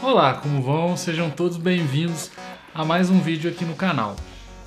Olá, como vão? Sejam todos bem-vindos a mais um vídeo aqui no canal.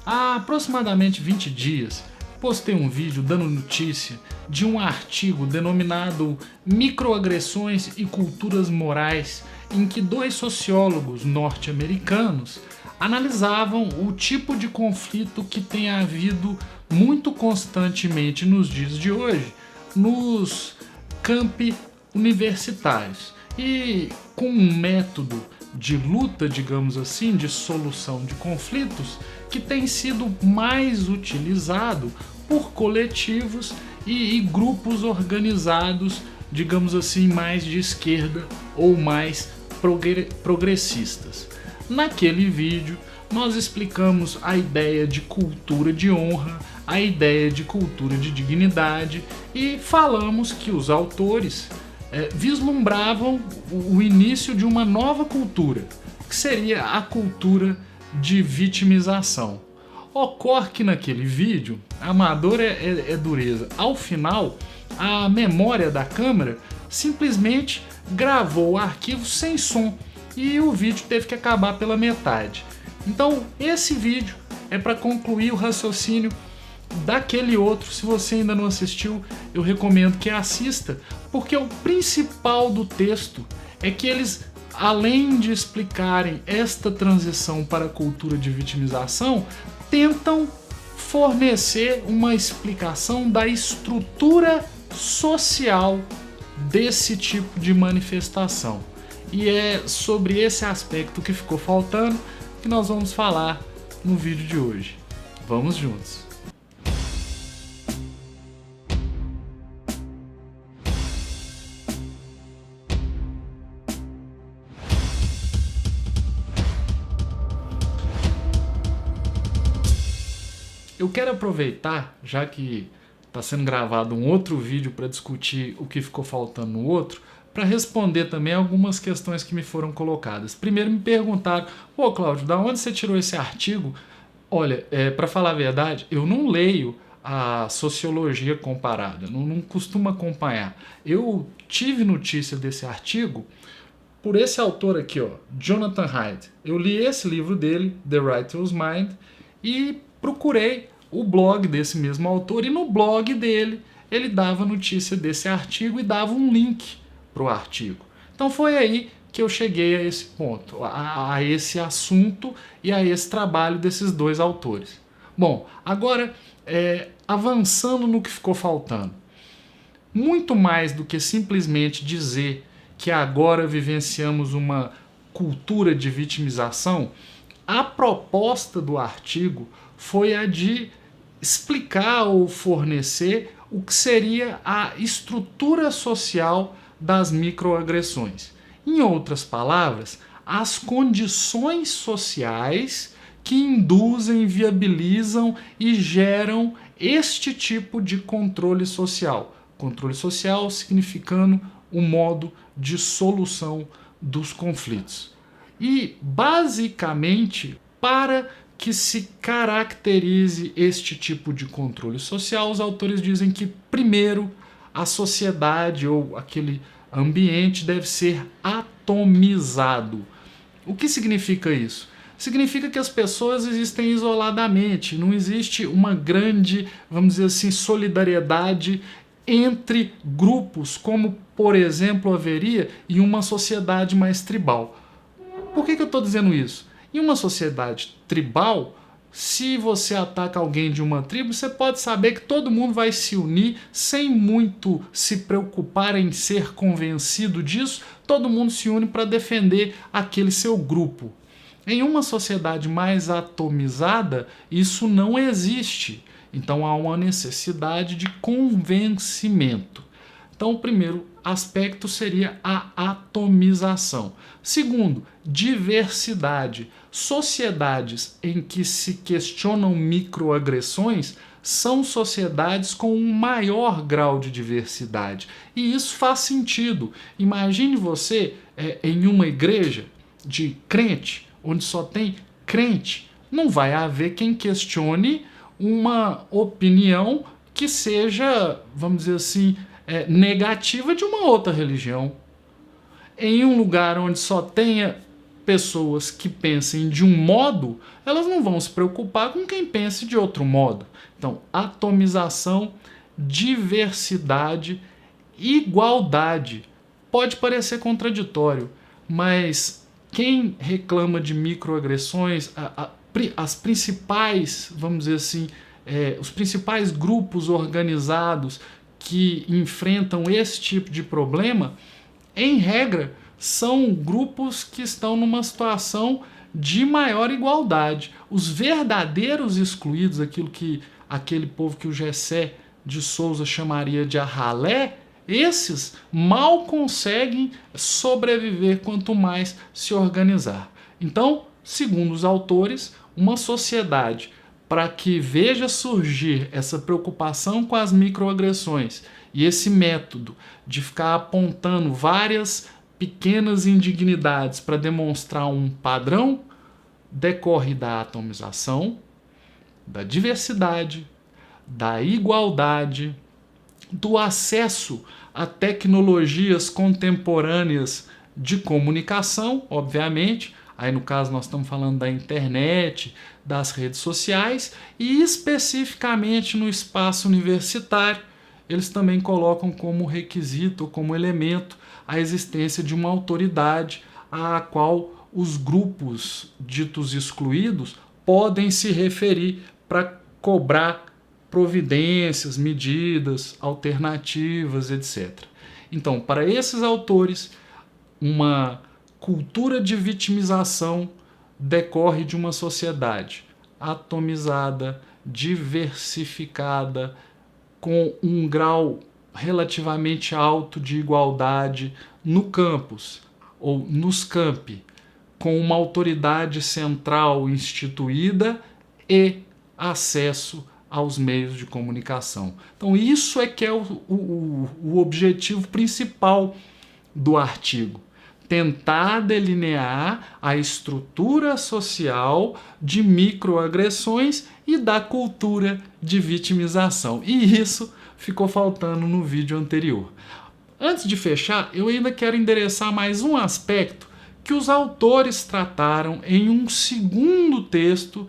Há aproximadamente 20 dias, postei um vídeo dando notícia de um artigo denominado Microagressões e Culturas Morais, em que dois sociólogos norte-americanos analisavam o tipo de conflito que tem havido muito constantemente nos dias de hoje nos campi universitários. E com um método de luta, digamos assim, de solução de conflitos, que tem sido mais utilizado por coletivos e grupos organizados, digamos assim, mais de esquerda ou mais progressistas. Naquele vídeo, nós explicamos a ideia de cultura de honra, a ideia de cultura de dignidade e falamos que os autores vislumbravam o início de uma nova cultura, que seria a cultura de vitimização. Ocorre que naquele vídeo, amador é dureza, ao final, a memória da câmera simplesmente gravou o arquivo sem som e o vídeo teve que acabar pela metade. Então, esse vídeo é para concluir o raciocínio daquele outro. Se você ainda não assistiu, eu recomendo que assista, porque o principal do texto é que eles, além de explicarem esta transição para a cultura de vitimização, tentam fornecer uma explicação da estrutura social desse tipo de manifestação. E é sobre esse aspecto que ficou faltando que nós vamos falar no vídeo de hoje. Vamos juntos! Eu quero aproveitar, já que está sendo gravado um outro vídeo para discutir o que ficou faltando no outro, para responder também algumas questões que me foram colocadas. Primeiro me perguntaram: "Pô, Cláudio, da onde você tirou esse artigo?" Olha, para falar a verdade, eu não leio a sociologia comparada, não costumo acompanhar. Eu tive notícia desse artigo por esse autor aqui, ó, Jonathan Haidt. Eu li esse livro dele, The Writer's Mind, e procurei o blog desse mesmo autor, e no blog dele ele dava notícia desse artigo e dava um link para o artigo. Então foi aí que eu cheguei a esse ponto, a esse assunto e a esse trabalho desses dois autores. Bom, agora avançando no que ficou faltando. Muito mais do que simplesmente dizer que agora vivenciamos uma cultura de vitimização, a proposta do artigo foi a de explicar ou fornecer o que seria a estrutura social das microagressões. Em outras palavras, as condições sociais que induzem, viabilizam e geram este tipo de controle social. Controle social significando o modo de solução dos conflitos. E, basicamente, para que se caracterize este tipo de controle social, os autores dizem que, primeiro, a sociedade ou aquele ambiente deve ser atomizado. O que significa isso? Significa que as pessoas existem isoladamente, não existe uma grande, vamos dizer assim, solidariedade entre grupos, como, por exemplo, haveria em uma sociedade mais tribal. Por que eu estou dizendo isso? Em uma sociedade tribal, se você ataca alguém de uma tribo, você pode saber que todo mundo vai se unir sem muito se preocupar em ser convencido disso. Todo mundo se une para defender aquele seu grupo. Em uma sociedade mais atomizada, isso não existe. Então há uma necessidade de convencimento. Então, o primeiro aspecto seria a atomização. Segundo, diversidade. Sociedades em que se questionam microagressões são sociedades com um maior grau de diversidade. E isso faz sentido. Imagine você em uma igreja de crente, onde só tem crente. Não vai haver quem questione uma opinião que seja, vamos dizer assim, negativa de uma outra religião. em um lugar onde só tenha pessoas que pensem de um modo, elas não vão se preocupar com quem pense de outro modo. Então, atomização, diversidade, igualdade. Pode parecer contraditório, mas quem reclama de microagressões, as principais, vamos dizer assim, os principais grupos organizados que enfrentam esse tipo de problema, em regra, são grupos que estão numa situação de maior igualdade. Os verdadeiros excluídos, aquele povo que o Gessé de Souza chamaria de arralé, esses mal conseguem sobreviver quanto mais se organizar. Então, segundo os autores, uma sociedade para que veja surgir essa preocupação com as microagressões e esse método de ficar apontando várias pequenas indignidades para demonstrar um padrão, decorre da atomização, da diversidade, da igualdade, do acesso a tecnologias contemporâneas de comunicação, obviamente. Aí no caso nós estamos falando da internet, das redes sociais e especificamente no espaço universitário, eles também colocam como requisito, como elemento, a existência de uma autoridade à qual os grupos ditos excluídos podem se referir para cobrar providências, medidas, alternativas, etc. Então, para esses autores, uma cultura de vitimização decorre de uma sociedade atomizada, diversificada, com um grau relativamente alto de igualdade no campus ou nos campi, com uma autoridade central instituída e acesso aos meios de comunicação. Então isso é que é o objetivo principal do artigo. Tentar delinear a estrutura social de microagressões e da cultura de vitimização. E isso ficou faltando no vídeo anterior. Antes de fechar, eu ainda quero endereçar mais um aspecto que os autores trataram em um segundo texto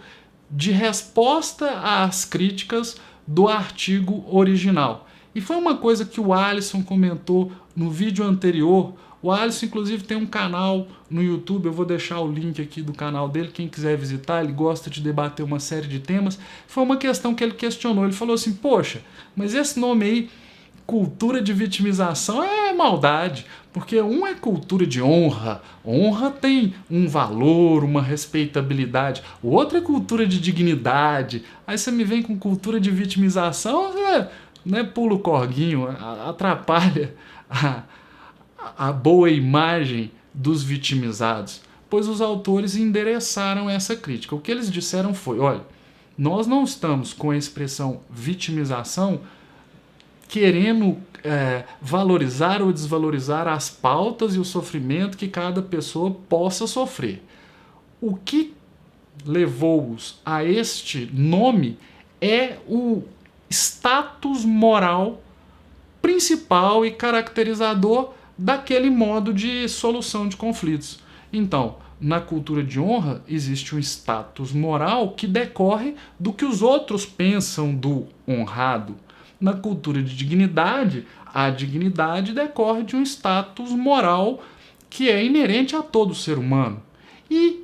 de resposta às críticas do artigo original. E foi uma coisa que o Alisson comentou no vídeo anterior. O Alisson, inclusive, tem um canal no YouTube, eu vou deixar o link aqui do canal dele, quem quiser visitar, ele gosta de debater uma série de temas. Foi uma questão que ele questionou, ele falou assim, poxa, mas esse nome aí, cultura de vitimização, é maldade, porque um é cultura de honra, honra tem um valor, uma respeitabilidade, o outro é cultura de dignidade, aí você me vem com cultura de vitimização, né, pula o corguinho, atrapalha a boa imagem dos vitimizados, pois os autores endereçaram essa crítica. O que eles disseram foi, olha, nós não estamos com a expressão vitimização querendo valorizar ou desvalorizar as pautas e o sofrimento que cada pessoa possa sofrer. O que levou-os a este nome é o status moral principal e caracterizador daquele modo de solução de conflitos. Então, na cultura de honra, existe um status moral que decorre do que os outros pensam do honrado. Na cultura de dignidade, a dignidade decorre de um status moral que é inerente a todo ser humano. E,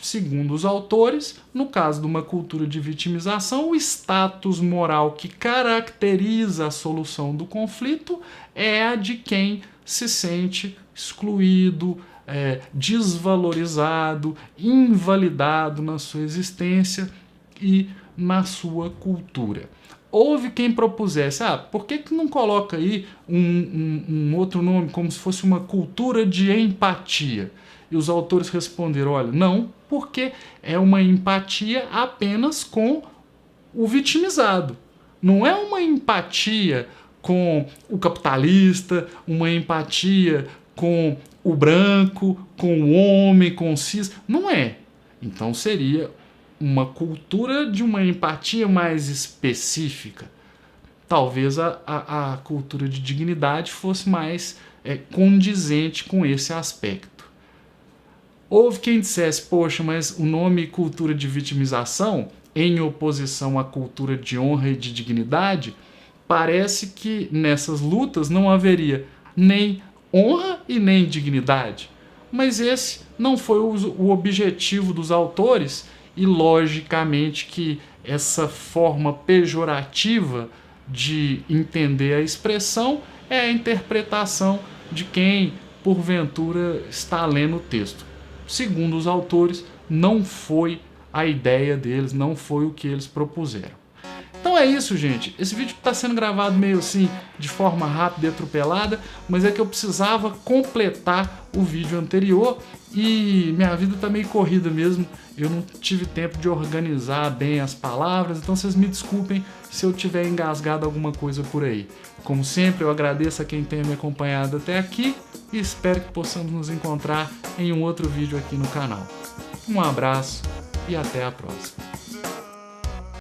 segundo os autores, no caso de uma cultura de vitimização, o status moral que caracteriza a solução do conflito é a de quem se sente excluído, desvalorizado, invalidado na sua existência e na sua cultura. Houve quem propusesse, por que não coloca aí um outro nome, como se fosse uma cultura de empatia? E os autores responderam, olha, não, porque é uma empatia apenas com o vitimizado. Não é uma empatia com o capitalista, uma empatia com o branco, com o homem, com o cis. Não é. Então seria uma cultura de uma empatia mais específica. Talvez a cultura de dignidade fosse mais condizente com esse aspecto. Houve quem dissesse, poxa, mas o nome cultura de vitimização, em oposição à cultura de honra e de dignidade, parece que nessas lutas não haveria nem honra e nem dignidade. Mas esse não foi o objetivo dos autores e, logicamente, que essa forma pejorativa de entender a expressão é a interpretação de quem, porventura, está lendo o texto. Segundo os autores, não foi a ideia deles, não foi o que eles propuseram. Então é isso, gente. Esse vídeo está sendo gravado meio assim, de forma rápida e atropelada, mas é que eu precisava completar o vídeo anterior e minha vida está meio corrida mesmo. Eu não tive tempo de organizar bem as palavras, então vocês me desculpem se eu tiver engasgado alguma coisa por aí. Como sempre, eu agradeço a quem tenha me acompanhado até aqui e espero que possamos nos encontrar em um outro vídeo aqui no canal. Um abraço e até a próxima.